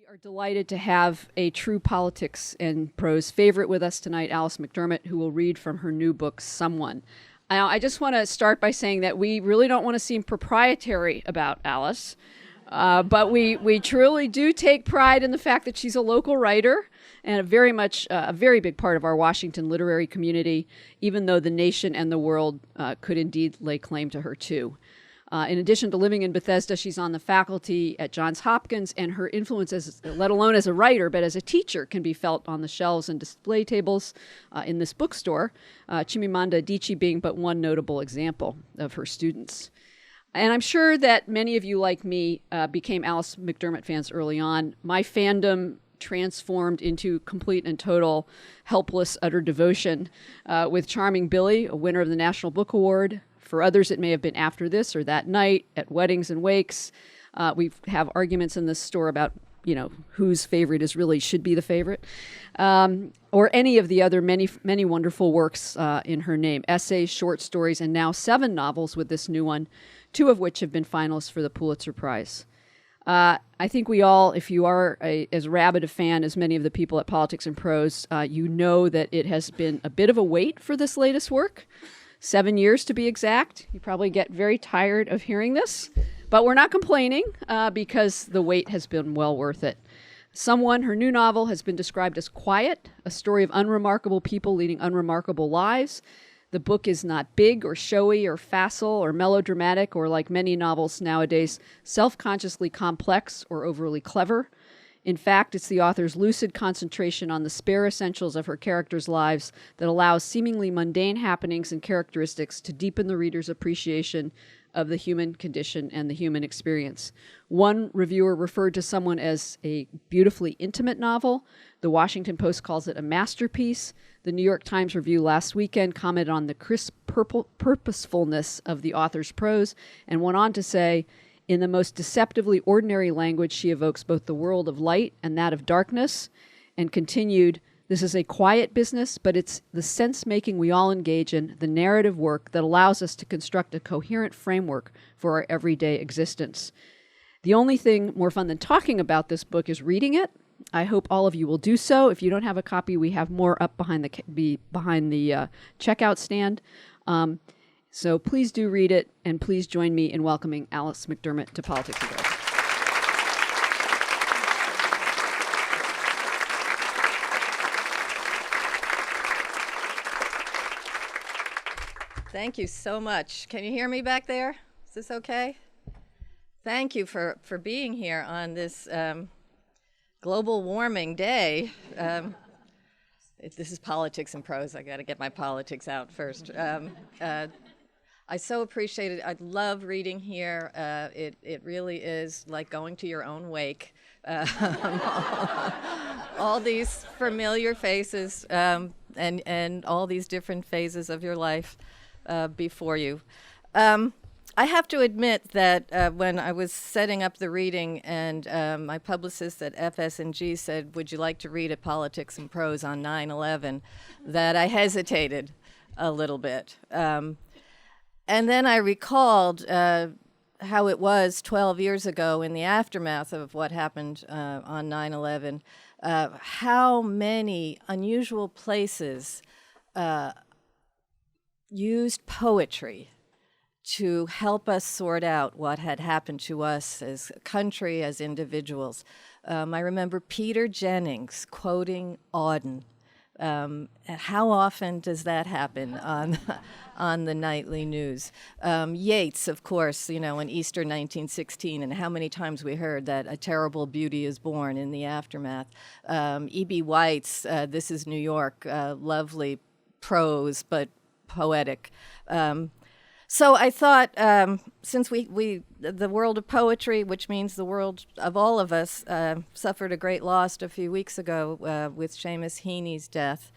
We are delighted to have a true politics and prose favorite with us tonight, Alice McDermott, who will read from her new book, Someone. Now, I just want to start by saying that we really don't want to seem proprietary about Alice, but we truly do take pride in the fact that she's a local writer and a very big part of our Washington literary community, even though the nation and the world could indeed lay claim to her too. In addition to living in Bethesda, she's on the faculty at Johns Hopkins, and her influence, let alone as a writer, but as a teacher, can be felt on the shelves and display tables in this bookstore, Chimamanda Adichie being but one notable example of her students. And I'm sure that many of you, like me, became Alice McDermott fans early on. My fandom transformed into complete and total helpless, utter devotion with Charming Billy, a winner of the National Book Award. For others, it may have been after this or that night at weddings and wakes. We have arguments in this store about, whose favorite should be the favorite, or any of the other many wonderful works in her name, essays, short stories, and now 7 novels with this new one, 2 of which have been finalists for the Pulitzer Prize. I think we all, if you are as rabid a fan as many of the people at Politics and Prose, you know that it has been a bit of a wait for this latest work. 7 years to be exact. You probably get very tired of hearing this, but we're not complaining because the wait has been well worth it. Someone, her new novel, has been described as quiet, a story of unremarkable people leading unremarkable lives. The book is not big or showy or facile or melodramatic or, like many novels nowadays, self-consciously complex or overly clever. In fact, it's the author's lucid concentration on the spare essentials of her characters' lives that allows seemingly mundane happenings and characteristics to deepen the reader's appreciation of the human condition and the human experience. One reviewer referred to Someone as a beautifully intimate novel. The Washington Post calls it a masterpiece. The New York Times Review last weekend commented on the crisp purposefulness of the author's prose and went on to say, in the most deceptively ordinary language, she evokes both the world of light and that of darkness, and continued, this is a quiet business, but it's the sense-making we all engage in, the narrative work that allows us to construct a coherent framework for our everyday existence. The only thing more fun than talking about this book is reading it. I hope all of you will do so. If you don't have a copy, we have more up behind the checkout stand. So please do read it, and please join me in welcoming Alice McDermott to Politics and Prose. Thank you so much. Can you hear me back there? Is this okay? Thank you for being here on this global warming day. This is Politics and Prose. I got to get my politics out first. I so appreciate it. I love reading here. It really is like going to your own wake. All these familiar faces and all these different phases of your life before you. I have to admit that when I was setting up the reading and my publicist at FS&G said, would you like to read at Politics and Prose on 9/11, that I hesitated a little bit. And then I recalled how it was 12 years ago in the aftermath of what happened on 9/11, how many unusual places used poetry to help us sort out what had happened to us as a country, as individuals. I remember Peter Jennings quoting Auden. How often does that happen on the nightly news? Yeats, of course, in Easter 1916, and how many times we heard that a terrible beauty is born in the aftermath. E.B. White's This is New York, lovely prose, but poetic. So I thought, since the world of poetry, which means the world of all of us, suffered a great loss a few weeks ago with Seamus Heaney's death,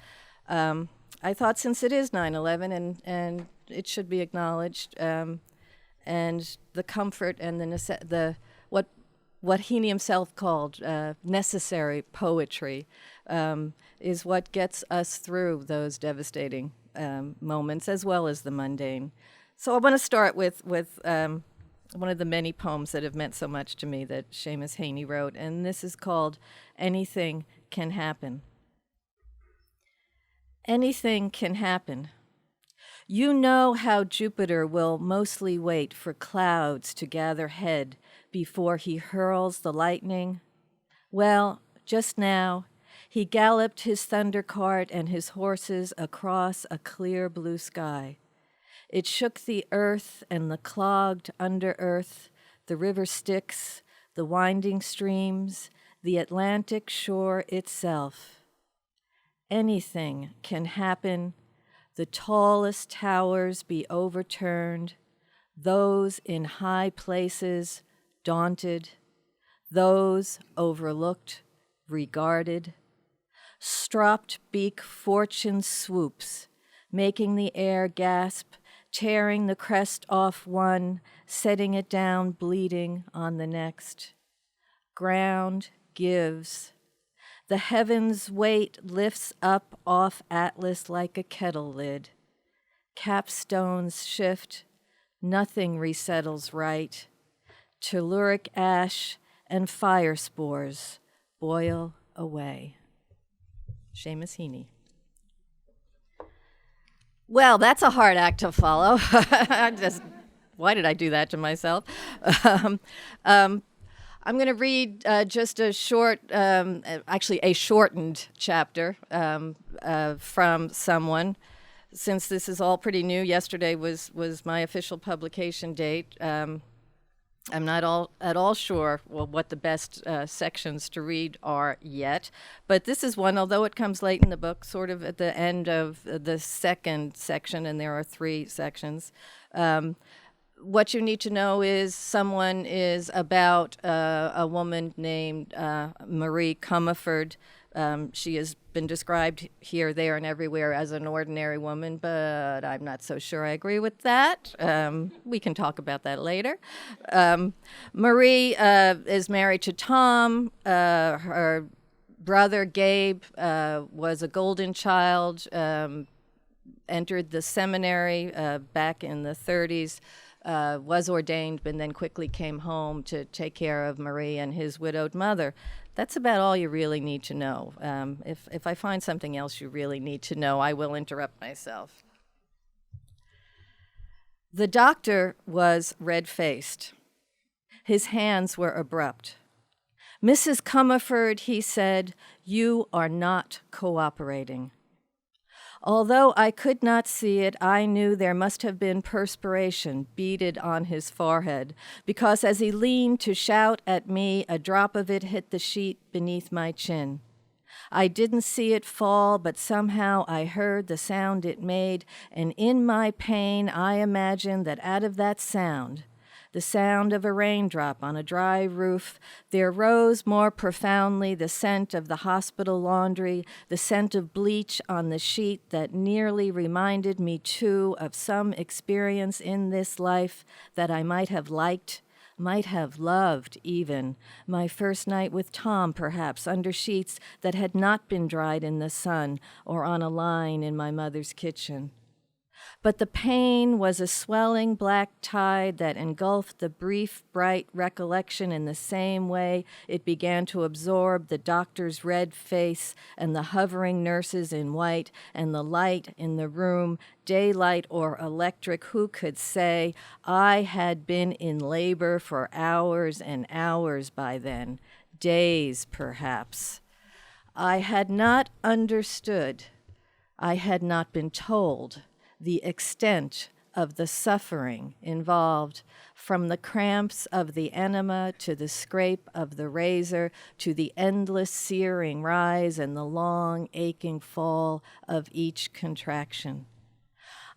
I thought since it is 9/11 and it should be acknowledged, and the comfort and the what Heaney himself called necessary poetry is what gets us through those devastating moments as well as the mundane. So I want to start with one of the many poems that have meant so much to me that Seamus Heaney wrote, and this is called Anything Can Happen. Anything can happen. You know how Jupiter will mostly wait for clouds to gather head before he hurls the lightning? Well, just now, he galloped his thunder cart and his horses across a clear blue sky. It shook the earth and the clogged under earth, the river Styx, the winding streams, the Atlantic shore itself. Anything can happen. The tallest towers be overturned, those in high places daunted, those overlooked, regarded. Stropped beak fortune swoops, making the air gasp, tearing the crest off one, setting it down bleeding on the next. Ground gives. The heavens' weight lifts up off Atlas like a kettle lid. Capstones shift, nothing resettles right. Telluric ash and fire spores boil away. Seamus Heaney. Well, that's a hard act to follow. Why did I do that to myself? I'm going to read just a short, actually a shortened chapter from someone. Since this is all pretty new, yesterday was my official publication date. I'm not at all sure what the best sections to read are yet, but this is one, although it comes late in the book, sort of at the end of the second section, and there are 3 sections. What you need to know is someone is about a woman named Marie Comerford. She has been described here, there, and everywhere as an ordinary woman, but I'm not so sure I agree with that. We can talk about that later. Marie is married to Tom. Her brother, Gabe, was a golden child, entered the seminary back in the 30s. Was ordained, but then quickly came home to take care of Marie and his widowed mother. That's about all you really need to know. If I find something else you really need to know, I will interrupt myself. The doctor was red-faced. His hands were abrupt. "Mrs. Comerford," he said, "you are not cooperating." Although I could not see it, I knew there must have been perspiration beaded on his forehead, because as he leaned to shout at me, a drop of it hit the sheet beneath my chin. I didn't see it fall, but somehow I heard the sound it made, and in my pain I imagined that out of that sound, the sound of a raindrop on a dry roof, there rose more profoundly the scent of the hospital laundry, the scent of bleach on the sheet that nearly reminded me, too, of some experience in this life that I might have liked, might have loved even. My first night with Tom, perhaps, under sheets that had not been dried in the sun or on a line in my mother's kitchen. But the pain was a swelling black tide that engulfed the brief, bright recollection in the same way it began to absorb the doctor's red face and the hovering nurses in white and the light in the room, daylight or electric. Who could say? I had been in labor for hours and hours by then, days perhaps. I had not understood. I had not been told the extent of the suffering involved, from the cramps of the enema to the scrape of the razor to the endless searing rise and the long aching fall of each contraction.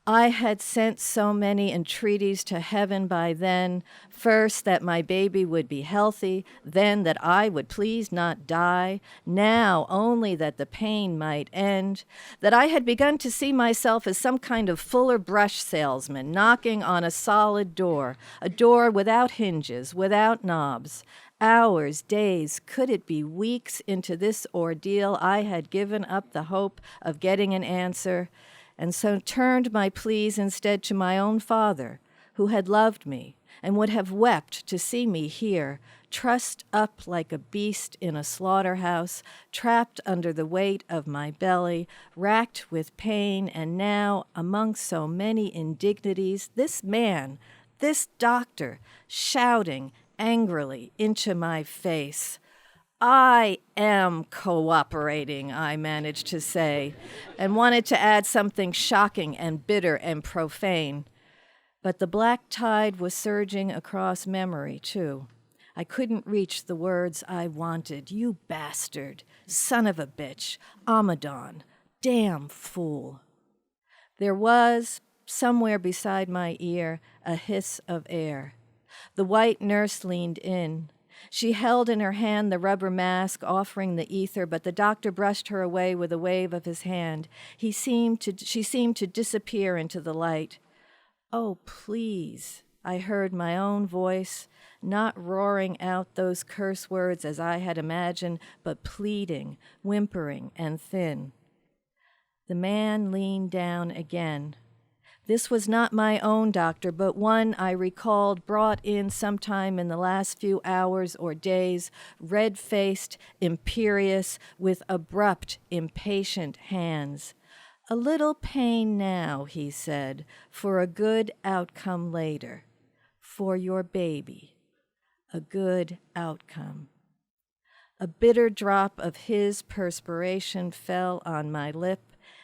I had sent so many entreaties to heaven by then, first that my baby would be healthy, then that I would please not die, now only that the pain might end, that I had begun to see myself as some kind of Fuller brush salesman knocking on a solid door, a door without hinges, without knobs. Hours, days, could it be weeks into this ordeal, I had given up the hope of getting an answer, and so turned my pleas instead to my own father, who had loved me and would have wept to see me here, trussed up like a beast in a slaughterhouse, trapped under the weight of my belly, racked with pain, and now, among so many indignities, this man, this doctor, shouting angrily into my face. I am cooperating, I managed to say, and wanted to add something shocking and bitter and profane. But the black tide was surging across memory, too. I couldn't reach the words I wanted. You bastard, son of a bitch, amadan, damn fool. There was, somewhere beside my ear, a hiss of air. The white nurse leaned in. She held in her hand the rubber mask, offering the ether, but the doctor brushed her away with a wave of his hand. She seemed to disappear into the light. Oh, please, I heard my own voice, not roaring out those curse words as I had imagined, but pleading, whimpering, and thin. The man leaned down again. This was not my own doctor, but one I recalled brought in sometime in the last few hours or days, red-faced, imperious, with abrupt, impatient hands. A little pain now, he said, for a good outcome later. For your baby. A good outcome. A bitter drop of his perspiration fell on my lip,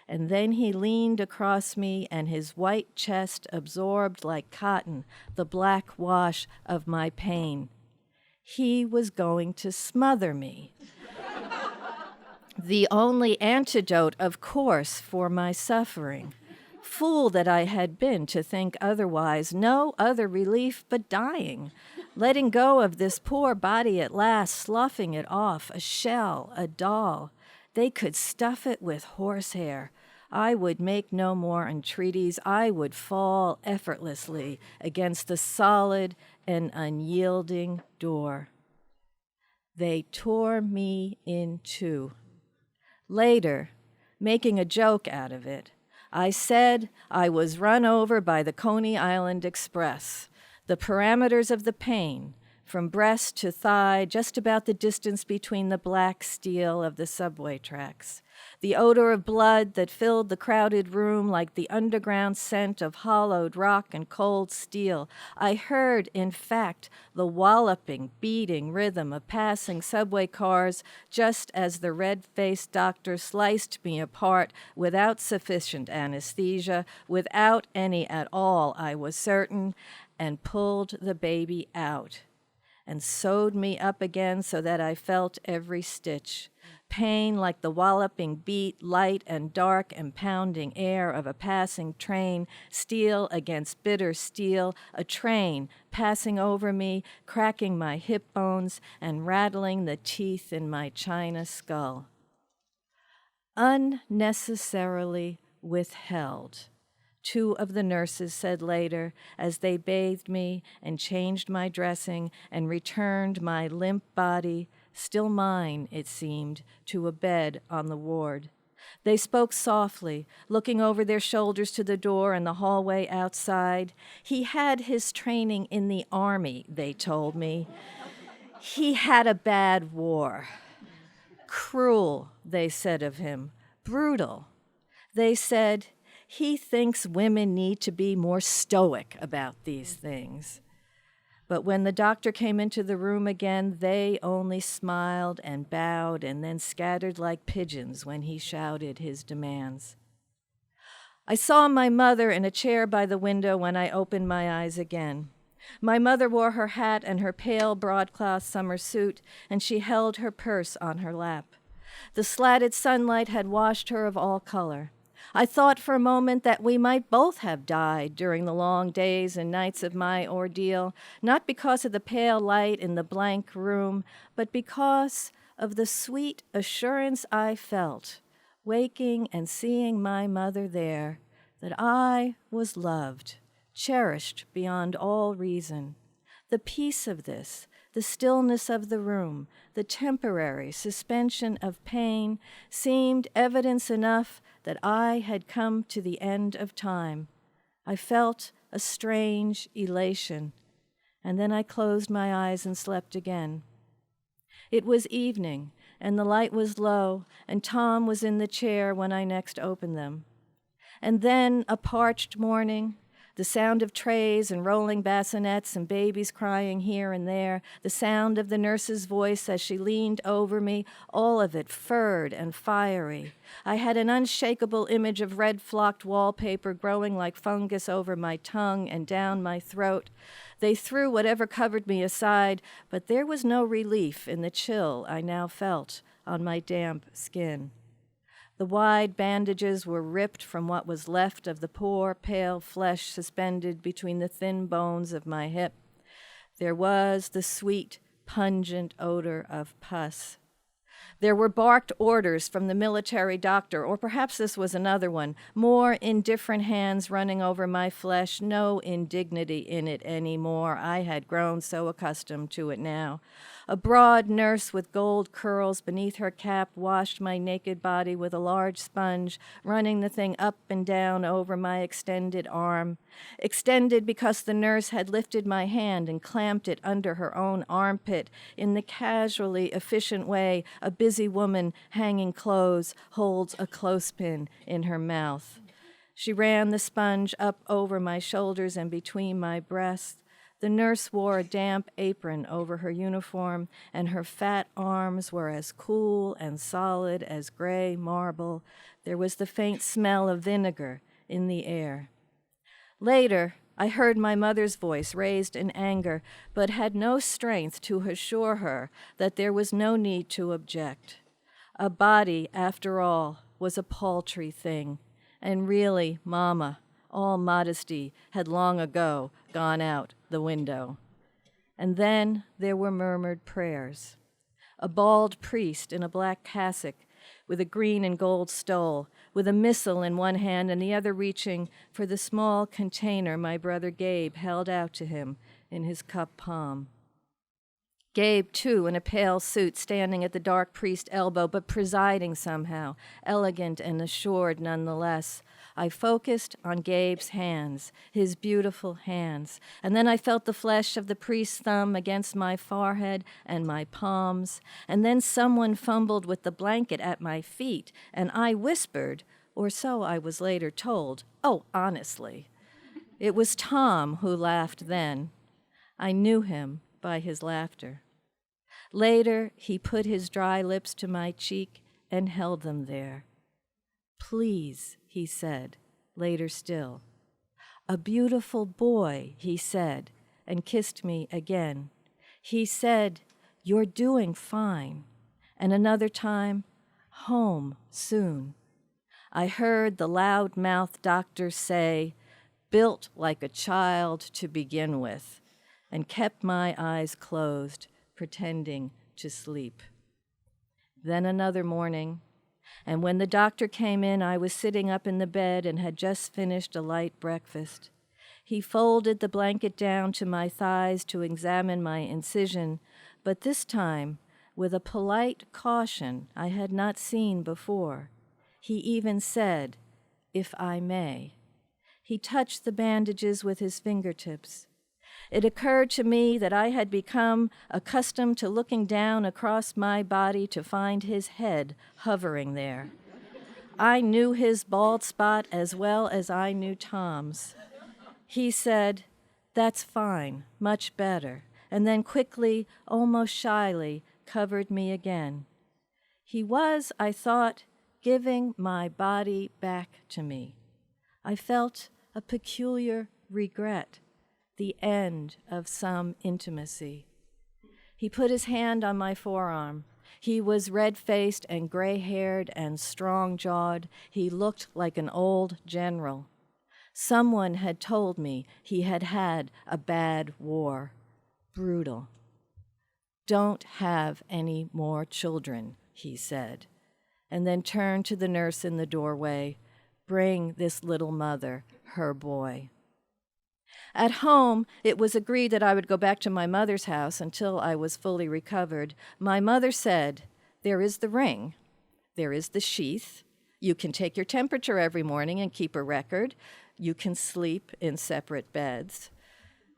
and then he leaned across me, and his white chest absorbed like cotton the black wash of my pain. He was going to smother me. The only antidote, of course, for my suffering. Fool that I had been to think otherwise, no other relief but dying, letting go of this poor body at last, sloughing it off, a shell, a doll. They could stuff it with horsehair. I would make no more entreaties. I would fall effortlessly against the solid and unyielding door. They tore me in two. Later, making a joke out of it, I said I was run over by the Coney Island Express. The parameters of the pain, from breast to thigh, just about the distance between the black steel of the subway tracks. The odor of blood that filled the crowded room like the underground scent of hollowed rock and cold steel. I heard, in fact, the walloping, beating rhythm of passing subway cars just as the red-faced doctor sliced me apart without sufficient anesthesia, without any at all, I was certain, and pulled the baby out and sewed me up again so that I felt every stitch. Pain like the walloping beat, light and dark and pounding air of a passing train, steel against bitter steel, a train passing over me, cracking my hip bones and rattling the teeth in my china skull. Unnecessarily withheld. Two of the nurses said later, as they bathed me and changed my dressing and returned my limp body, still mine, it seemed, to a bed on the ward. They spoke softly, looking over their shoulders to the door and the hallway outside. He had his training in the army, they told me. He had a bad war. Cruel, they said of him, brutal. They said, he thinks women need to be more stoic about these things. But when the doctor came into the room again, they only smiled and bowed and then scattered like pigeons when he shouted his demands. I saw my mother in a chair by the window when I opened my eyes again. My mother wore her hat and her pale broadcloth summer suit, and she held her purse on her lap. The slatted sunlight had washed her of all color. I thought for a moment that we might both have died during the long days and nights of my ordeal, not because of the pale light in the blank room, but because of the sweet assurance I felt, waking and seeing my mother there, that I was loved, cherished beyond all reason. The peace of this, the stillness of the room, the temporary suspension of pain seemed evidence enough that I had come to the end of time. I felt a strange elation, and then I closed my eyes and slept again. It was evening, and the light was low, and Tom was in the chair when I next opened them. And then a parched morning, the sound of trays and rolling bassinets and babies crying here and there, the sound of the nurse's voice as she leaned over me, all of it furred and fiery. I had an unshakable image of red-flocked wallpaper growing like fungus over my tongue and down my throat. They threw whatever covered me aside, but there was no relief in the chill I now felt on my damp skin. The wide bandages were ripped from what was left of the poor, pale flesh suspended between the thin bones of my hip. There was the sweet, pungent odor of pus. There were barked orders from the military doctor, or perhaps this was another one, more indifferent hands running over my flesh, no indignity in it anymore. I had grown so accustomed to it now. A broad nurse with gold curls beneath her cap washed my naked body with a large sponge, running the thing up and down over my extended arm. Extended because the nurse had lifted my hand and clamped it under her own armpit in the casually efficient way a busy woman hanging clothes holds a clothespin in her mouth. She ran the sponge up over my shoulders and between my breasts. The nurse wore a damp apron over her uniform, and her fat arms were as cool and solid as gray marble. There was the faint smell of vinegar in the air. Later, I heard my mother's voice raised in anger, but had no strength to assure her that there was no need to object. A body, after all, was a paltry thing, and really, Mama, all modesty had long ago gone out the window. And then there were murmured prayers. A bald priest in a black cassock with a green and gold stole, with a missal in one hand and the other reaching for the small container my brother Gabe held out to him in his cup palm. Gabe, too, in a pale suit, standing at the dark priest's elbow, but presiding somehow, elegant and assured nonetheless. I focused on Gabe's hands, his beautiful hands, and then I felt the flesh of the priest's thumb against my forehead and my palms, and then someone fumbled with the blanket at my feet, and I whispered, or so I was later told, "Oh, honestly." It was Tom who laughed then. I knew him by his laughter. Later, he put his dry lips to my cheek and held them there. "Please," he said, later still. "A beautiful boy," he said, and kissed me again. He said, "You're doing fine." And another time, "Home soon." I heard the loud-mouthed doctor say, "Built like a child to begin with," and kept my eyes closed, pretending to sleep. Then another morning, and when the doctor came in, I was sitting up in the bed and had just finished a light breakfast. He folded the blanket down to my thighs to examine my incision, but this time with a polite caution I had not seen before. He even said, "If I may." He touched the bandages with his fingertips. It occurred to me that I had become accustomed to looking down across my body to find his head hovering there. I knew his bald spot as well as I knew Tom's. He said, "That's fine, much better," and then quickly, almost shyly, covered me again. He was, I thought, giving my body back to me. I felt a peculiar regret, the end of some intimacy. He put his hand on my forearm. He was red-faced and gray-haired and strong-jawed. He looked like an old general. Someone had told me he had had a bad war. Brutal. "Don't have any more children," he said, and then turned to the nurse in the doorway. "Bring this little mother her boy." At home, it was agreed that I would go back to my mother's house until I was fully recovered. My mother said, "There is the ring. There is the sheath. You can take your temperature every morning and keep a record. You can sleep in separate beds.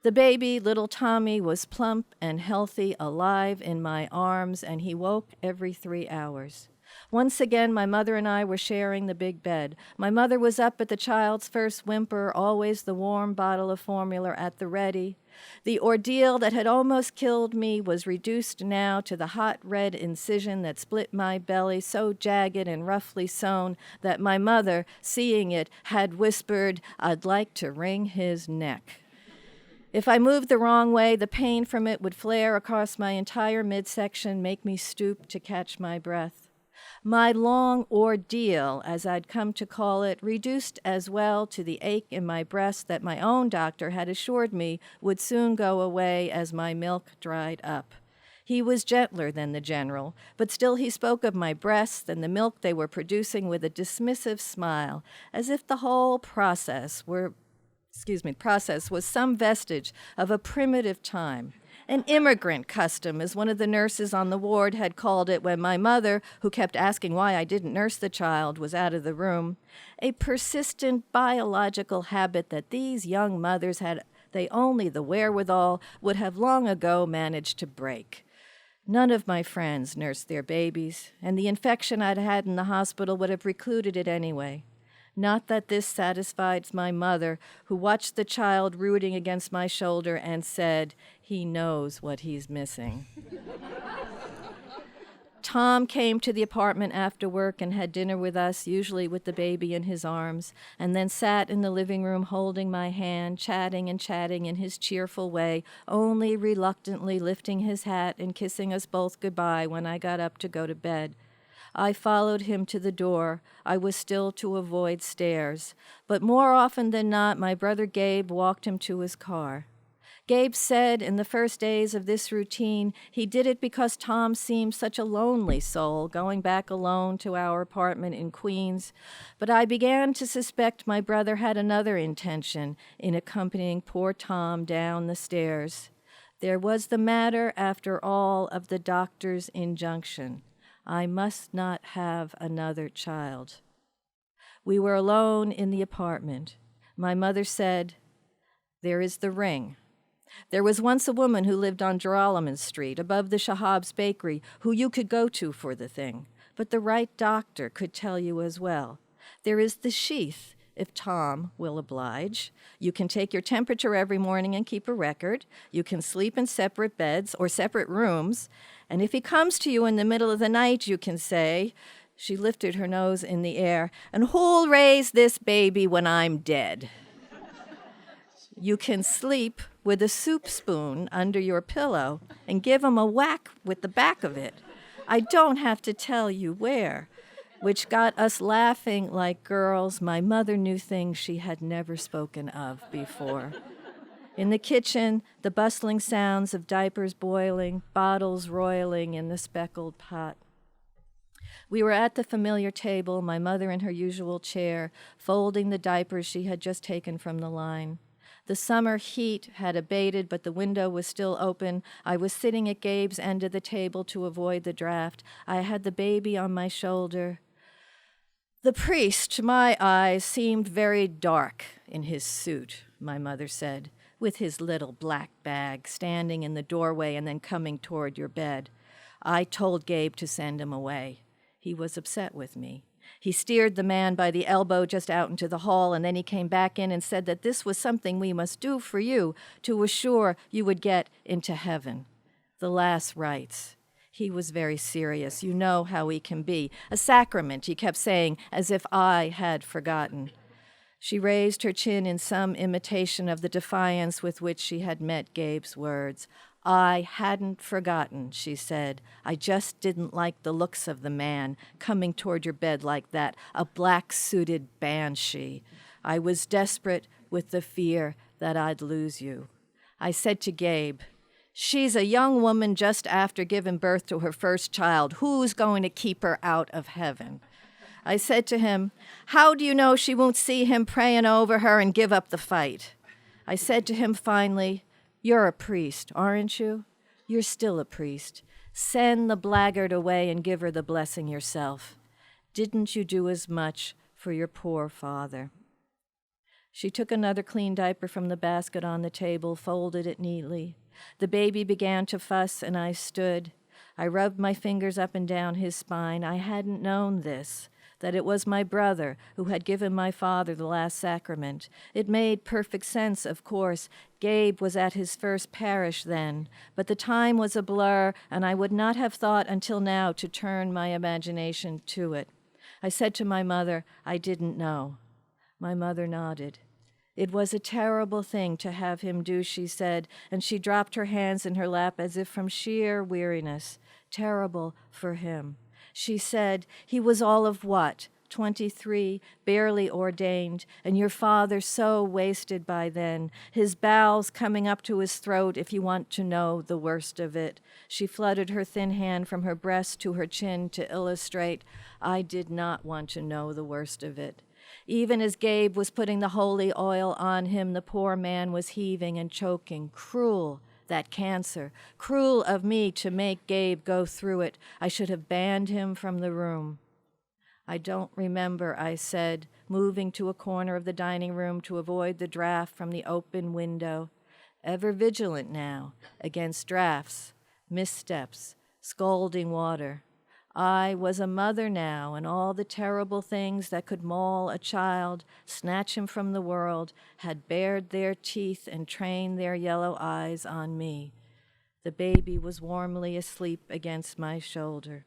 The baby, little Tommy, was plump and healthy, alive in my arms, and he woke every 3 hours. Once again, my mother and I were sharing the big bed. My mother was up at the child's first whimper, always the warm bottle of formula at the ready. The ordeal that had almost killed me was reduced now to the hot red incision that split my belly, so jagged and roughly sewn that my mother, seeing it, had whispered, "I'd like to wring his neck." If I moved the wrong way, the pain from it would flare across my entire midsection, make me stoop to catch my breath. My long ordeal, as I'd come to call it, reduced as well to the ache in my breast that my own doctor had assured me would soon go away as my milk dried up. He was gentler than the general, but still he spoke of my breasts and the milk they were producing with a dismissive smile, as if the whole process was some vestige of a primitive time. An immigrant custom, as one of the nurses on the ward had called it when my mother, who kept asking why I didn't nurse the child, was out of the room. A persistent biological habit that these young mothers, had they only the wherewithal, would have long ago managed to break. None of my friends nursed their babies, and the infection I'd had in the hospital would have precluded it anyway. Not that this satisfied my mother, who watched the child rooting against my shoulder and said, "He knows what he's missing." Tom came to the apartment after work and had dinner with us, usually with the baby in his arms, and then sat in the living room holding my hand, chatting and chatting in his cheerful way, only reluctantly lifting his hat and kissing us both goodbye when I got up to go to bed. I followed him to the door. I was still to avoid stairs. But more often than not, my brother Gabe walked him to his car. Gabe said in the first days of this routine, he did it because Tom seemed such a lonely soul, going back alone to our apartment in Queens. But I began to suspect my brother had another intention in accompanying poor Tom down the stairs. There was the matter, after all, of the doctor's injunction. I must not have another child. We were alone in the apartment. My mother said, "There is the ring. There was once a woman who lived on Joralemon Street, above the Shahab's Bakery, who you could go to for the thing. But the right doctor could tell you as well. There is the sheath, if Tom will oblige. You can take your temperature every morning and keep a record. You can sleep in separate beds or separate rooms. And if he comes to you in the middle of the night, you can say," she lifted her nose in the air, "and who'll raise this baby when I'm dead?" You can sleep with a soup spoon under your pillow and give him a whack with the back of it. I don't have to tell you where, which got us laughing like girls. My mother knew things she had never spoken of before. In the kitchen, the bustling sounds of diapers boiling, bottles roiling in the speckled pot. We were at the familiar table, my mother in her usual chair, folding the diapers she had just taken from the line. The summer heat had abated, but the window was still open. I was sitting at Gabe's end of the table to avoid the draft. I had the baby on my shoulder. The priest, to my eyes, seemed very dark in his suit, my mother said, with his little black bag, standing in the doorway and then coming toward your bed. I told Gabe to send him away. He was upset with me. He steered the man by the elbow just out into the hall, and then he came back in and said that this was something we must do for you to assure you would get into heaven. The last rites. He was very serious. You know how he can be. A sacrament, he kept saying, as if I had forgotten. She raised her chin in some imitation of the defiance with which she had met Gabe's words. I hadn't forgotten, she said. I just didn't like the looks of the man coming toward your bed like that, a black-suited banshee. I was desperate with the fear that I'd lose you. I said to Gabe, "She's a young woman just after giving birth to her first child. Who's going to keep her out of heaven?" I said to him, "How do you know she won't see him praying over her and give up the fight?" I said to him finally, "You're a priest, aren't you? You're still a priest. Send the blackguard away and give her the blessing yourself. Didn't you do as much for your poor father?" She took another clean diaper from the basket on the table, folded it neatly. The baby began to fuss, and I stood. I rubbed my fingers up and down his spine. I hadn't known this, that it was my brother who had given my father the last sacrament. It made perfect sense, of course. Gabe was at his first parish then, but the time was a blur, and I would not have thought until now to turn my imagination to it. I said to my mother, I didn't know. My mother nodded. It was a terrible thing to have him do, she said, and she dropped her hands in her lap as if from sheer weariness. Terrible for him. She said, he was all of what? 23, barely ordained, and your father so wasted by then, his bowels coming up to his throat if you want to know the worst of it. She fluttered her thin hand from her breast to her chin to illustrate, I did not want to know the worst of it. Even as Gabe was putting the holy oil on him, the poor man was heaving and choking. Cruel, that cancer. Cruel of me to make Gabe go through it. I should have banned him from the room. I don't remember, I said, moving to a corner of the dining room to avoid the draft from the open window. Ever vigilant now against drafts, missteps, scalding water. I was a mother now, and all the terrible things that could maul a child, snatch him from the world, had bared their teeth and trained their yellow eyes on me. The baby was warmly asleep against my shoulder.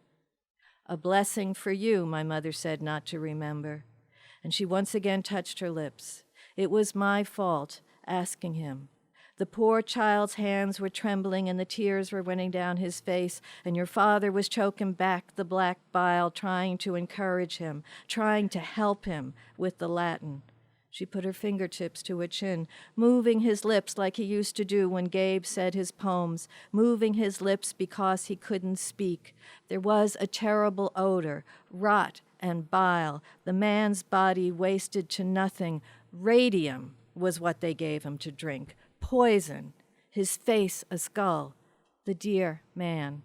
A blessing for you, my mother said not to remember, and she once again touched her lips. It was my fault, asking him. The poor child's hands were trembling and the tears were running down his face, and your father was choking back the black bile, trying to encourage him, trying to help him with the Latin. She put her fingertips to her chin, moving his lips like he used to do when Gabe said his poems, moving his lips because he couldn't speak. There was a terrible odor, rot and bile, the man's body wasted to nothing. Radium was what they gave him to drink. Poison, his face a skull, the dear man.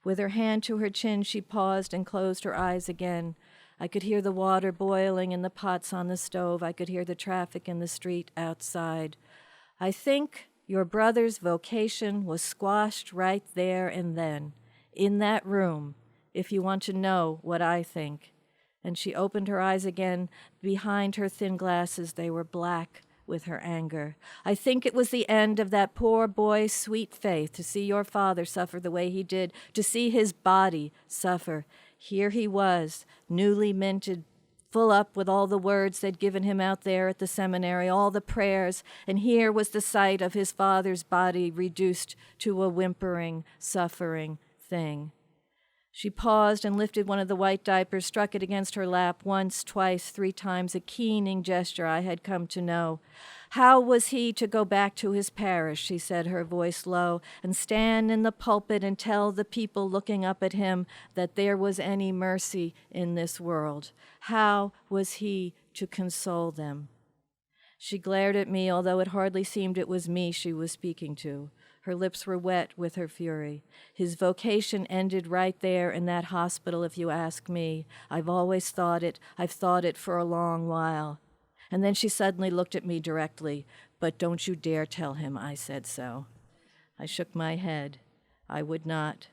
With her hand to her chin, she paused and closed her eyes again. I could hear the water boiling in the pots on the stove. I could hear the traffic in the street outside. I think your brother's vocation was squashed right there and then, in that room, if you want to know what I think. And she opened her eyes again. Behind her thin glasses, they were black with her anger. I think it was the end of that poor boy's sweet faith to see your father suffer the way he did, to see his body suffer. Here he was, newly minted, full up with all the words they'd given him out there at the seminary, all the prayers, and here was the sight of his father's body reduced to a whimpering, suffering thing. She paused and lifted one of the white diapers, struck it against her lap once, twice, 3 times, a keening gesture I had come to know. How was he to go back to his parish, she said, her voice low, and stand in the pulpit and tell the people looking up at him that there was any mercy in this world? How was he to console them? She glared at me, although it hardly seemed it was me she was speaking to. Her lips were wet with her fury. His vocation ended right there in that hospital, if you ask me. I've always thought it. I've thought it for a long while. And then she suddenly looked at me directly. But don't you dare tell him I said so. I shook my head. I would not.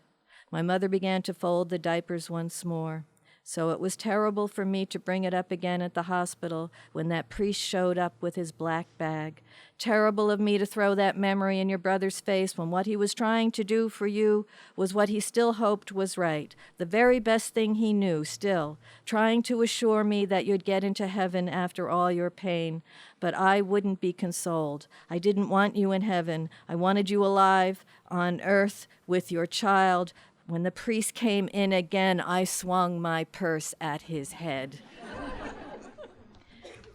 My mother began to fold the diapers once more. So it was terrible for me to bring it up again at the hospital when that priest showed up with his black bag. Terrible of me to throw that memory in your brother's face when what he was trying to do for you was what he still hoped was right, the very best thing he knew still, trying to assure me that you'd get into heaven after all your pain. But I wouldn't be consoled. I didn't want you in heaven. I wanted you alive on earth with your child. When the priest came in again, I swung my purse at his head.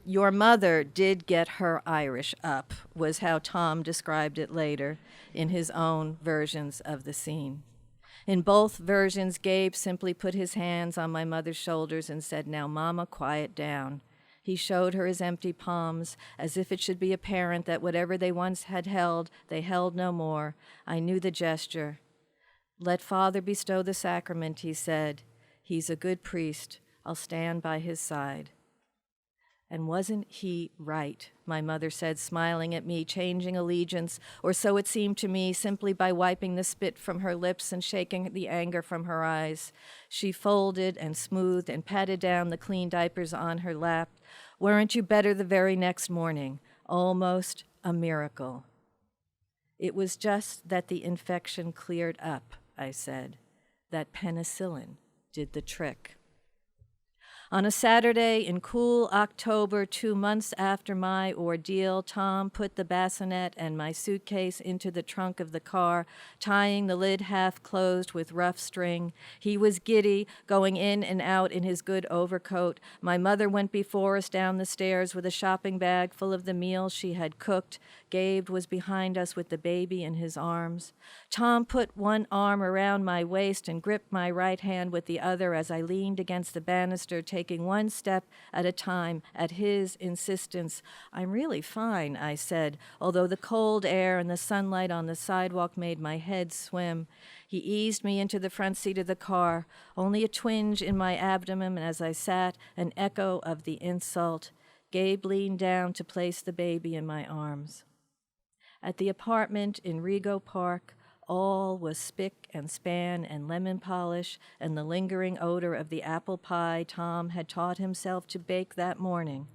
Your mother did get her Irish up, was how Tom described it later in his own versions of the scene. In both versions, Gabe simply put his hands on my mother's shoulders and said, "Now, Mama, quiet down." He showed her his empty palms, as if it should be apparent that whatever they once had held, they held no more. I knew the gesture. "Let Father bestow the sacrament," he said. "He's a good priest. I'll stand by his side." And wasn't he right? My mother said, smiling at me, changing allegiance, or so it seemed to me, simply by wiping the spit from her lips and shaking the anger from her eyes. She folded and smoothed and patted down the clean diapers on her lap. Weren't you better the very next morning? Almost a miracle. It was just that the infection cleared up, I said. That penicillin did the trick. On a Saturday in cool October, 2 months after my ordeal, Tom put the bassinet and my suitcase into the trunk of the car, tying the lid half closed with rough string. He was giddy, going in and out in his good overcoat. My mother went before us down the stairs with a shopping bag full of the meals she had cooked. Gabe was behind us with the baby in his arms. Tom put one arm around my waist and gripped my right hand with the other as I leaned against the banister, taking one step at a time at his insistence. I'm really fine, I said, although the cold air and the sunlight on the sidewalk made my head swim. He eased me into the front seat of the car, only a twinge in my abdomen as I sat, an echo of the insult. Gabe leaned down to place the baby in my arms. At the apartment in Rego Park, all was spick and span and lemon polish and the lingering odor of the apple pie Tom had taught himself to bake that morning.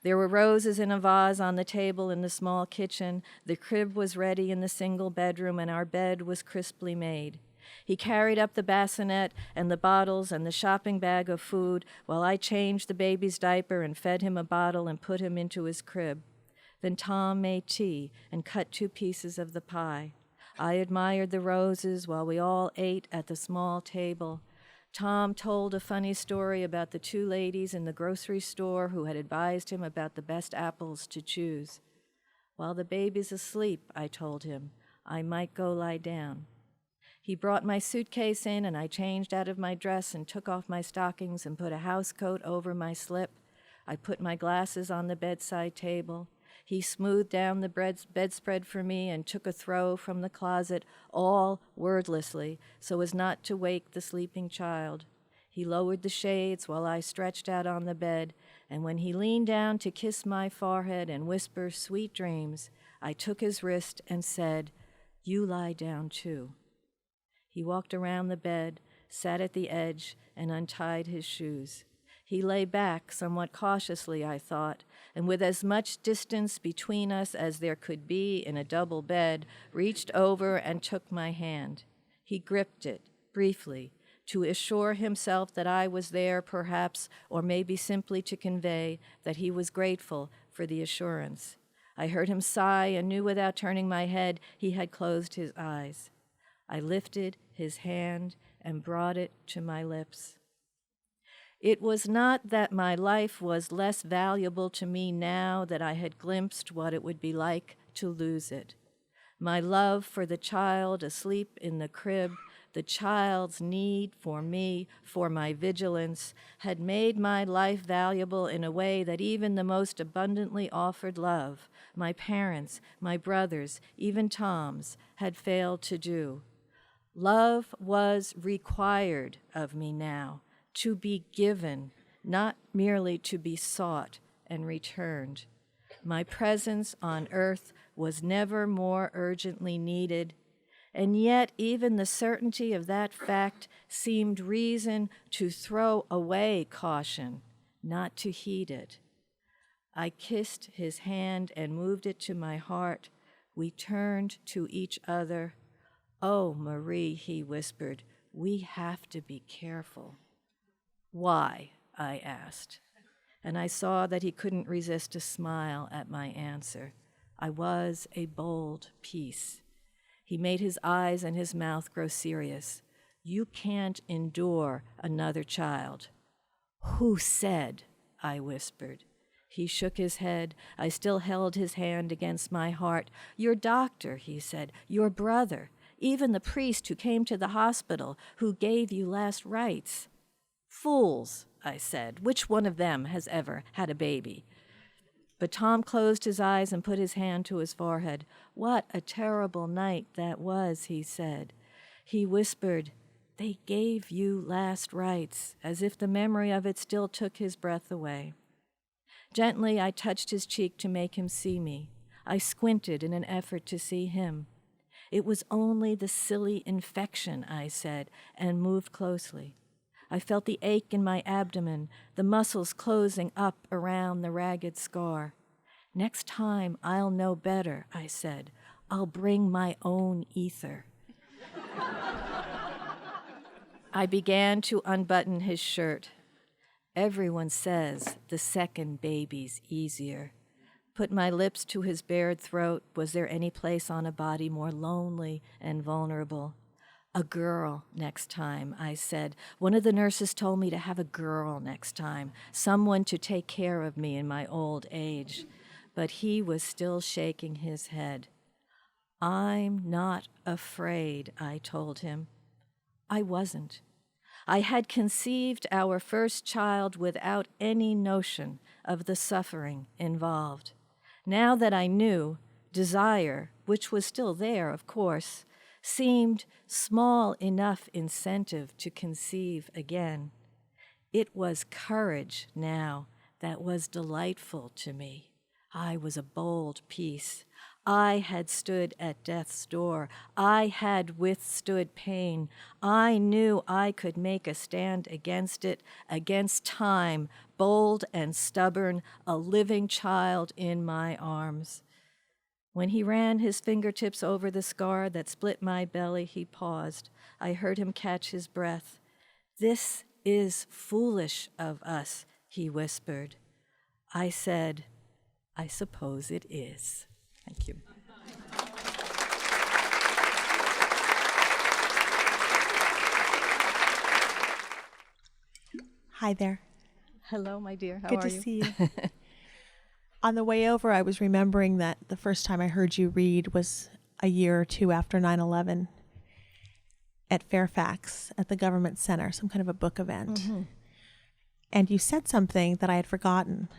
There were roses in a vase on the table in the small kitchen. The crib was ready in the single bedroom, and our bed was crisply made. He carried up the bassinet and the bottles and the shopping bag of food while I changed the baby's diaper and fed him a bottle and put him into his crib. Then Tom made tea and cut 2 pieces of the pie. I admired the roses while we all ate at the small table. Tom told a funny story about the 2 ladies in the grocery store who had advised him about the best apples to choose. While the baby's asleep, I told him, I might go lie down. He brought my suitcase in, and I changed out of my dress and took off my stockings and put a housecoat over my slip. I put my glasses on the bedside table. He smoothed down the bedspread for me and took a throw from the closet, all wordlessly, so as not to wake the sleeping child. He lowered the shades while I stretched out on the bed, and when he leaned down to kiss my forehead and whisper sweet dreams, I took his wrist and said, "You lie down too." He walked around the bed, sat at the edge, and untied his shoes. He lay back, somewhat cautiously, I thought, and with as much distance between us as there could be in a double bed, reached over and took my hand. He gripped it, briefly, to assure himself that I was there, perhaps, or maybe simply to convey that he was grateful for the assurance. I heard him sigh and knew without turning my head he had closed his eyes. I lifted his hand and brought it to my lips. It was not that my life was less valuable to me now that I had glimpsed what it would be like to lose it. My love for the child asleep in the crib, the child's need for me, for my vigilance, had made my life valuable in a way that even the most abundantly offered love, my parents, my brothers, even Tom's, had failed to do. Love was required of me now, to be given, not merely to be sought and returned. My presence on earth was never more urgently needed, and yet even the certainty of that fact seemed reason to throw away caution, not to heed it. I kissed his hand and moved it to my heart. We turned to each other. "Oh, Marie," he whispered, "we have to be careful." "Why?" I asked, and I saw that he couldn't resist a smile at my answer. I was a bold piece. He made his eyes and his mouth grow serious. "You can't endure another child." "Who said?" I whispered. He shook his head. I still held his hand against my heart. "Your doctor," he said, "your brother, even the priest who came to the hospital, who gave you last rites." "Fools," I said. "Which one of them has ever had a baby?" But Tom closed his eyes and put his hand to his forehead. "What a terrible night that was," he said. He whispered, "They gave you last rites," as if the memory of it still took his breath away. Gently, I touched his cheek to make him see me. I squinted in an effort to see him. It was only the silly infection, I said, and moved closely. I felt the ache in my abdomen, the muscles closing up around the ragged scar. Next time I'll know better, I said. I'll bring my own ether. I began to unbutton his shirt. Everyone says the second baby's easier. Put my lips to his bared throat. Was there any place on a body more lonely and vulnerable? A girl next time, I said. One of the nurses told me to have a girl next time, someone to take care of me in my old age. But he was still shaking his head. I'm not afraid, I told him. I wasn't. I had conceived our first child without any notion of the suffering involved. Now that I knew, desire, which was still there, of course, seemed small enough incentive to conceive again. It was courage now that was delightful to me. I was a bold piece. I had stood at death's door. I had withstood pain. I knew I could make a stand against it, against time, bold and stubborn, a living child in my arms. When he ran his fingertips over the scar that split my belly, he paused. I heard him catch his breath. This is foolish of us, he whispered. I said, I suppose it is. Thank you. Hi there. Hello, my dear. How Good are to you? see you. On the way over, I was remembering that the first time I heard you read was a year or two after 9/11 at Fairfax at the Government Center, some kind of a book event. Mm-hmm. And you said something that I had forgotten,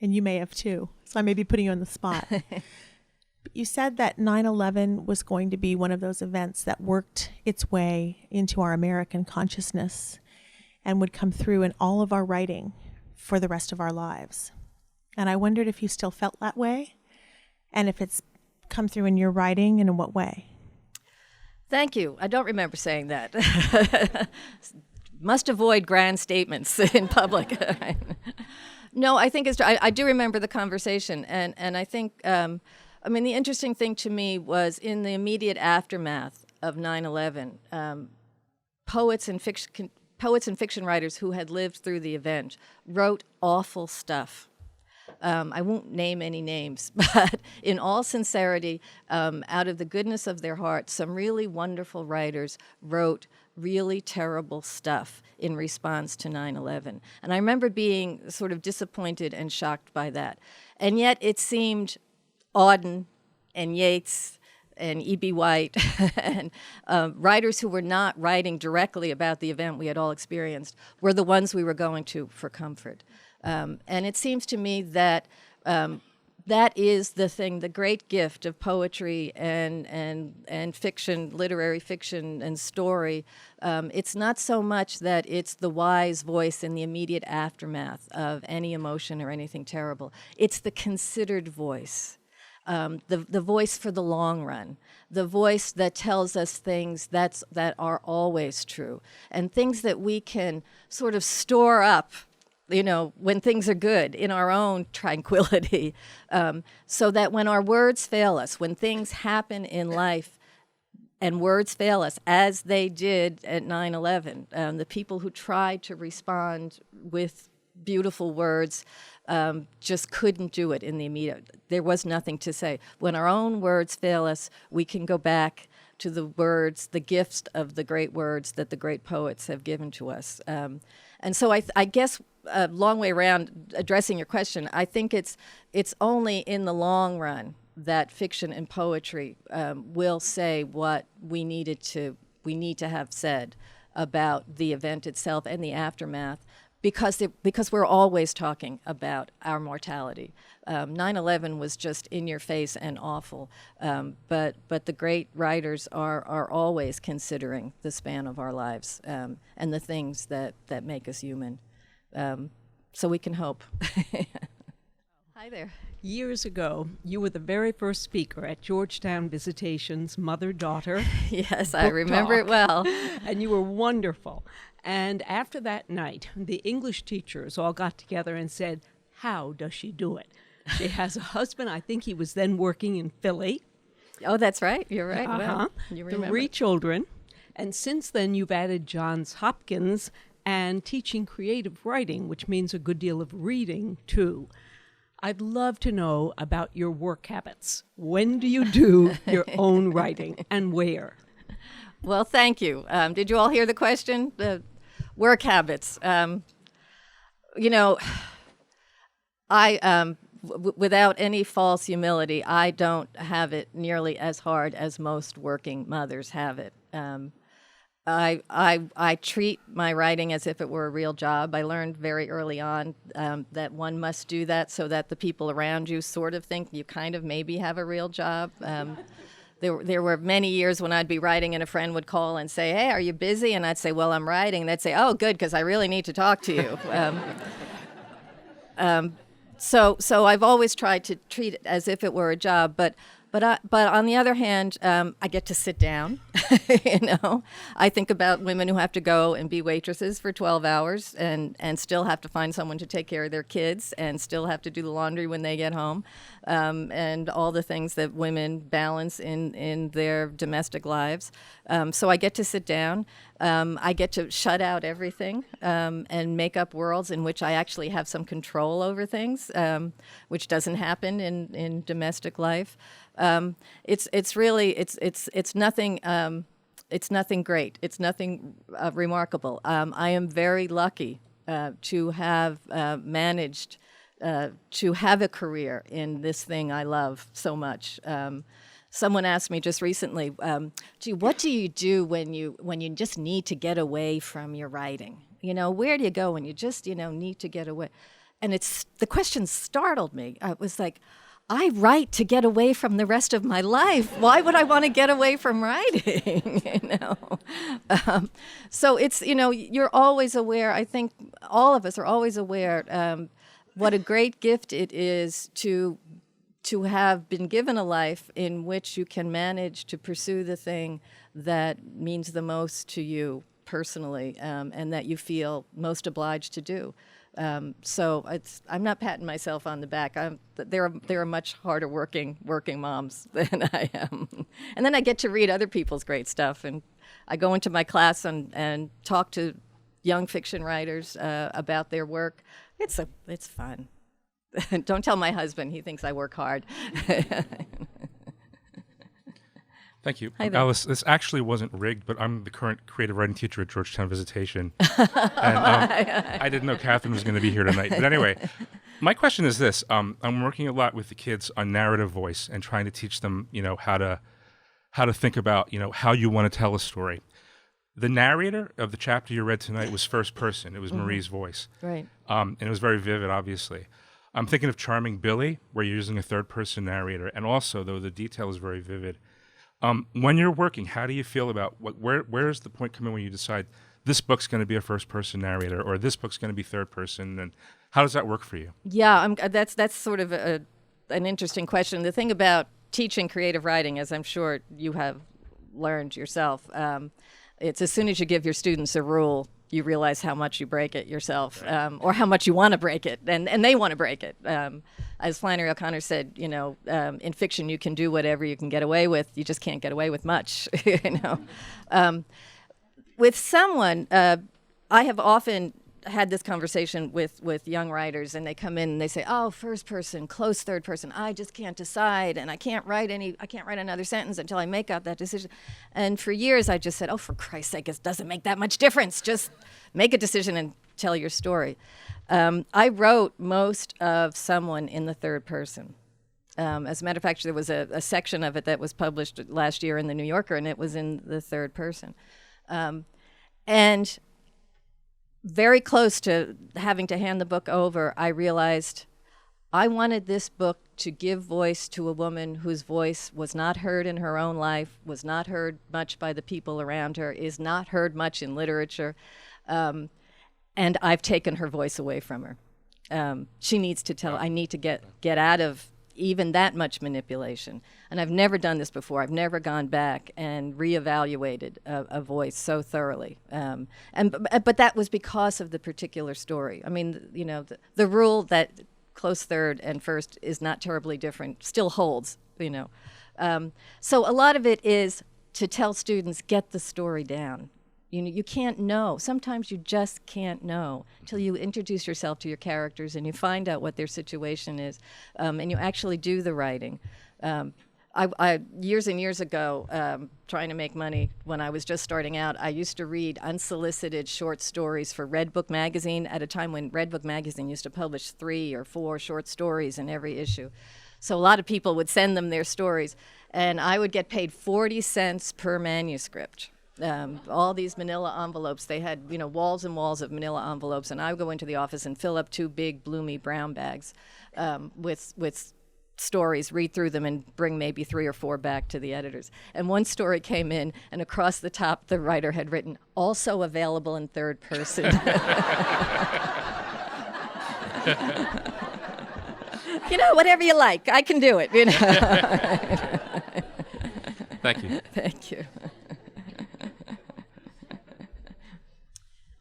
and you may have too, so I may be putting you on the spot. But you said that 9/11 was going to be one of those events that worked its way into our American consciousness and would come through in all of our writing for the rest of our lives. And I wondered if you still felt that way, and if it's come through in your writing, and in what way. Thank you. I don't remember saying that. Must avoid grand statements in public. No, I think it's true. I do remember the conversation, and I think, the interesting thing to me was in the immediate aftermath of 9/11, poets and fiction writers who had lived through the event wrote awful stuff. I won't name any names, but in all sincerity, out of the goodness of their hearts, some really wonderful writers wrote really terrible stuff in response to 9/11. And I remember being sort of disappointed and shocked by that. And yet it seemed Auden and Yeats and E.B. White and writers who were not writing directly about the event we had all experienced were the ones we were going to for comfort. And it seems to me that that is the thing, the great gift of poetry and fiction, literary fiction and story. It's not so much that it's the wise voice in the immediate aftermath of any emotion or anything terrible. It's the considered voice, the voice for the long run, the voice that tells us things that are always true, and things that we can sort of store up, when things are good in our own tranquility, so that when our words fail us, when things happen in life and words fail us, as they did at 9/11, the people who tried to respond with beautiful words just couldn't do it in the immediate. There was nothing to say. When our own words fail us, we can go back to the words, the gifts of the great words that the great poets have given to us. And so I guess a long way around addressing your question, I think it's only in the long run that fiction and poetry will say what we need to have said about the event itself and the aftermath, because we're always talking about our mortality. 9/11 was in your face and awful, but the great writers are always considering the span of our lives and the things that make us human. So we can hope. Hi there. Years ago, you were the very first speaker at Georgetown Visitation's Mother-Daughter. Yes, I book remember it talk, well. And you were wonderful. And after that night, the English teachers all got together and said, how does she do it? She has a husband, I think he was then working in Philly. Oh, that's right. You're right. Uh-huh. Well, you remember. 3 children. And since then, you've added Johns Hopkins and teaching creative writing, which means a good deal of reading, too. I'd love to know about your work habits. When do you do your own writing and where? Well, thank you. Did you all hear the question? The work habits. Without any false humility, I don't have it nearly as hard as most working mothers have it. I treat my writing as if it were a real job. I learned very early on that one must do that so that the people around you sort of think you kind of maybe have a real job. There were many years when I'd be writing and a friend would call and say, hey, are you busy? And I'd say, well, I'm writing. And they'd say, oh, good, because I really need to talk to you. So I've always tried to treat it as if it were a job, but on the other hand, I get to sit down. I think about women who have to go and be waitresses for 12 hours and still have to find someone to take care of their kids and still have to do the laundry when they get home, and all the things that women balance in their domestic lives. So I get to sit down. I get to shut out everything and make up worlds in which I actually have some control over things, which doesn't happen in domestic life. It's nothing. It's nothing great. It's nothing remarkable. I am very lucky to have managed to have a career in this thing I love so much. Someone asked me just recently, gee, what do you do when you just need to get away from your writing? Where do you go when you just need to get away? And the question startled me. It was like, I write to get away from the rest of my life. Why would I want to get away from writing? So it's, you're always aware. I think all of us are always aware what a great gift it is to have been given a life in which you can manage to pursue the thing that means the most to you personally, and that you feel most obliged to do. So I'm not patting myself on the back. There are much harder working moms than I am. And then I get to read other people's great stuff, and I go into my class and talk to young fiction writers about their work. It's fun. Don't tell my husband; he thinks I work hard. Thank you. Hi there. Alice, this actually wasn't rigged, but I'm the current creative writing teacher at Georgetown Visitation. And I didn't know Catherine was going to be here tonight. But anyway, my question is this. I'm working a lot with the kids on narrative voice and trying to teach them, how to think about, how you want to tell a story. The narrator of the chapter you read tonight was first person. It was Marie's voice. Right. And it was very vivid, obviously. I'm thinking of Charming Billy, where you're using a third person narrator. And also, though, the detail is very vivid. When you're working, how do you feel about where is the point coming when you decide this book's going to be a first-person narrator or this book's going to be third-person, and how does that work for you? Yeah, that's sort of an interesting question. The thing about teaching creative writing, as I'm sure you have learned yourself, it's as soon as you give your students a rule, you realize how much you break it yourself, or how much you want to break it, and they want to break it. As Flannery O'Connor said, in fiction you can do whatever you can get away with. You just can't get away with much. With someone, I have often had this conversation with young writers, and they come in and they say, "Oh, first person, close third person. I just can't decide, and I can't write another sentence until I make out that decision." And for years, I just said, "Oh, for Christ's sake, it doesn't make that much difference. Just make a decision and tell your story." I wrote most of Someone in the third person. As a matter of fact, there was a section of it that was published last year in the New Yorker, and it was in the third person. And very close to having to hand the book over, I realized I wanted this book to give voice to a woman whose voice was not heard in her own life, was not heard much by the people around her, is not heard much in literature, and I've taken her voice away from her. She needs to tell, I need to get out of even that much manipulation. And I've never done this before. I've never gone back and reevaluated a voice so thoroughly. But that was because of the particular story. I mean, the rule that close third and first is not terribly different still holds, So a lot of it is to tell students, get the story down. You can't know. Sometimes you just can't know until you introduce yourself to your characters and you find out what their situation is, and you actually do the writing. I years and years ago, trying to make money when I was just starting out, I used to read unsolicited short stories for Red Book magazine at a time when Red Book magazine used to publish 3 or 4 short stories in every issue. So a lot of people would send them their stories, and I would get paid 40 cents per manuscript. All these manila envelopes, they had walls and walls of manila envelopes, and I would go into the office and fill up 2 big bloomy brown bags with stories, read through them, and bring maybe 3 or 4 back to the editors. And one story came in, and across the top the writer had written, "Also available in third person." Whatever you like, I can do it. Thank you. Thank you.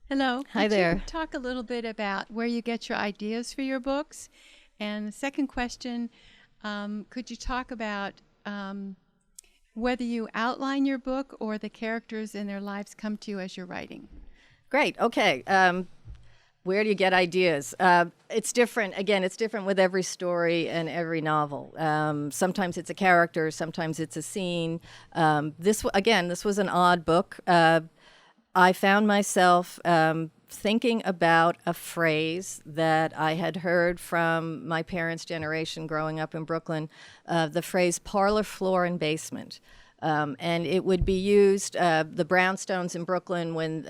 Hello. Hi Could there. you talk a little bit about where you get your ideas for your books? And the second question, could you talk about whether you outline your book or the characters and their lives come to you as you're writing? Great. Okay. Where do you get ideas? It's different. Again, it's different with every story and every novel. Sometimes it's a character. Sometimes it's a scene. This was an odd book. I found myself thinking about a phrase that I had heard from my parents' generation growing up in Brooklyn, the phrase parlor, floor, and basement. And it would be used, the brownstones in Brooklyn, when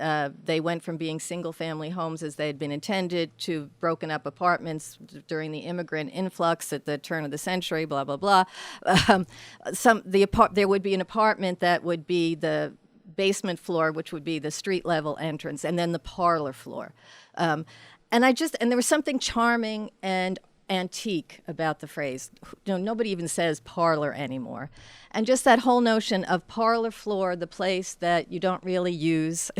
they went from being single-family homes as they had been intended to broken up apartments during the immigrant influx at the turn of the century, blah, blah, blah. There would be an apartment that would be the basement floor, which would be the street level entrance, and then the parlor floor. And there was something charming and antique about the phrase. Nobody even says parlor anymore. And just that whole notion of parlor floor, the place that you don't really use,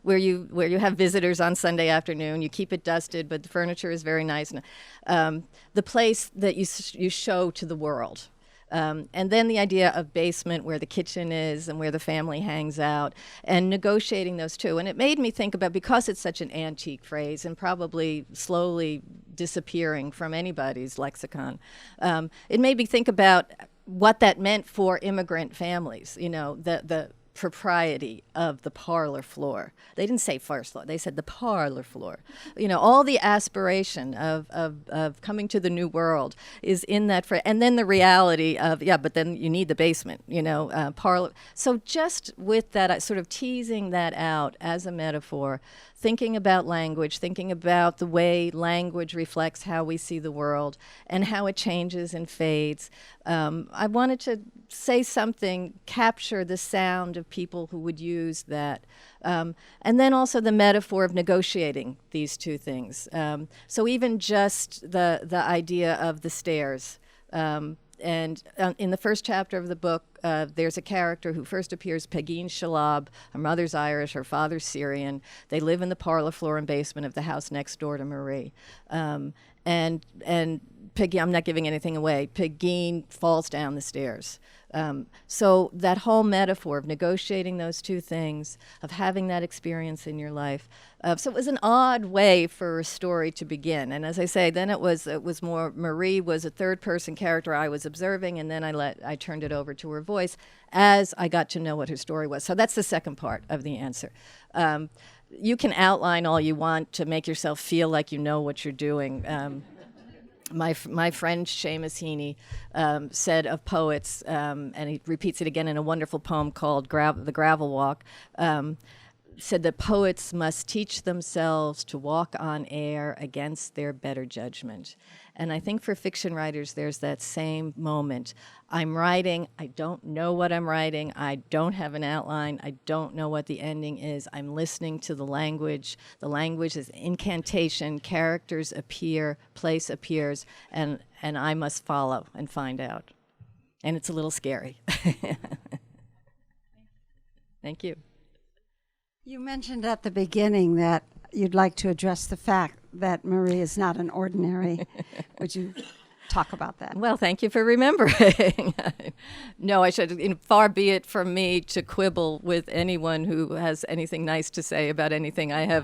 where you have visitors on Sunday afternoon, you keep it dusted, but the furniture is very nice. The place that you show to the world. And then the idea of basement, where the kitchen is and where the family hangs out, and negotiating those two. And it made me think about, because it's such an antique phrase and probably slowly disappearing from anybody's lexicon, it made me think about what that meant for immigrant families, the propriety of the parlor floor. They didn't say first floor, they said the parlor floor. All the aspiration of coming to the new world is in that and then the reality of, but then you need the basement, parlor. So just with that, sort of teasing that out as a metaphor, thinking about language, thinking about the way language reflects how we see the world and how it changes and fades. I wanted to say something, capture the sound of people who would use that. And then also the metaphor of negotiating these two things. So even just the idea of the stairs. And in the first chapter of the book, there's a character who first appears, Pegeen Shalab. Her mother's Irish, her father's Syrian. They live in the parlor, floor, and basement of the house next door to Marie. And Pegeen, I'm not giving anything away, Pegeen falls down the stairs. So that whole metaphor of negotiating those two things, of having that experience in your life. So it was an odd way for a story to begin. And as I say, then it was more, Marie was a third-person character I was observing, and then I turned it over to her voice as I got to know what her story was. So that's the second part of the answer. You can outline all you want to make yourself feel like you know what you're doing. My friend Seamus Heaney said of poets, and he repeats it again in a wonderful poem called The Gravel Walk, said that poets must teach themselves to walk on air against their better judgment. And I think for fiction writers, there's that same moment. I'm writing, I don't know what I'm writing, I don't have an outline, I don't know what the ending is. I'm listening to the language. The language is incantation, characters appear, place appears, and I must follow and find out. And it's a little scary. Thank you. You mentioned at the beginning that you'd like to address the fact that Marie is not an ordinary. Would you talk about that? Well, thank you for remembering. No, I should. Far be it from me to quibble with anyone who has anything nice to say about anything I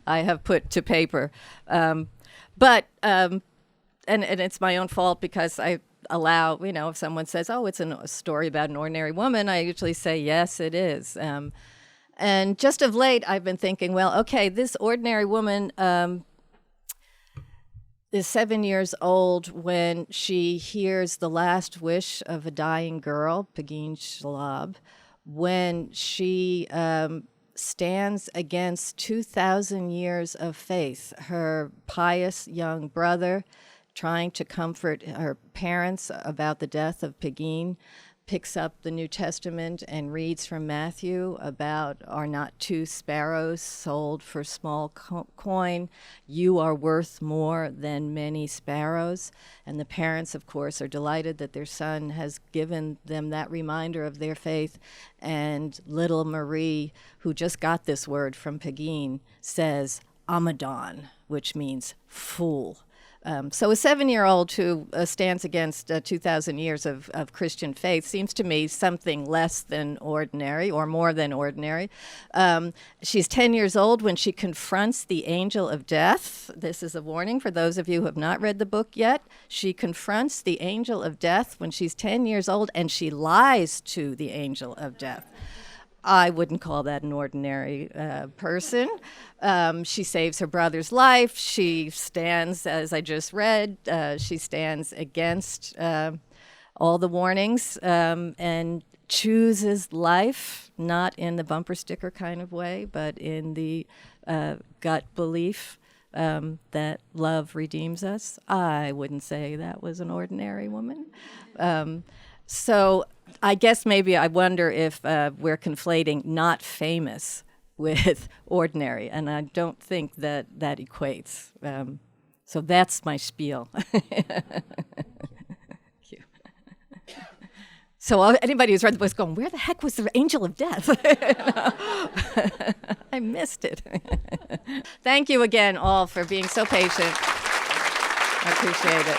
have put to paper. But it's my own fault because I allow, if someone says, "Oh, it's a story about an ordinary woman," I usually say, "Yes, it is." And just of late, I've been thinking, well, okay, this ordinary woman is 7 years old when she hears the last wish of a dying girl, Pegeen Shalab, when she stands against 2,000 years of faith. Her pious young brother, trying to comfort her parents about the death of Pegeen, picks up the New Testament and reads from Matthew about, "Are not 2 sparrows sold for small coin? You are worth more than many sparrows." And the parents, of course, are delighted that their son has given them that reminder of their faith. And little Marie, who just got this word from Pegeen, says amadan, which means fool. So a 7-year-old who stands against 2,000 years of Christian faith seems to me something less than ordinary or more than ordinary. She's 10 years old when she confronts the angel of death. This is a warning for those of you who have not read the book yet. She confronts the angel of death when she's 10 years old, and she lies to the angel of death. I wouldn't call that an ordinary person. She saves her brother's life. She stands, as I just read, she stands against all the warnings and chooses life, not in the bumper sticker kind of way, but in the gut belief that love redeems us. I wouldn't say that was an ordinary woman. So I guess maybe I wonder if we're conflating not famous with ordinary, and I don't think that equates. So that's my spiel. Thank you. So anybody who's read the book is going, where the heck was the angel of death? I missed it. Thank you again all for being so patient. I appreciate it.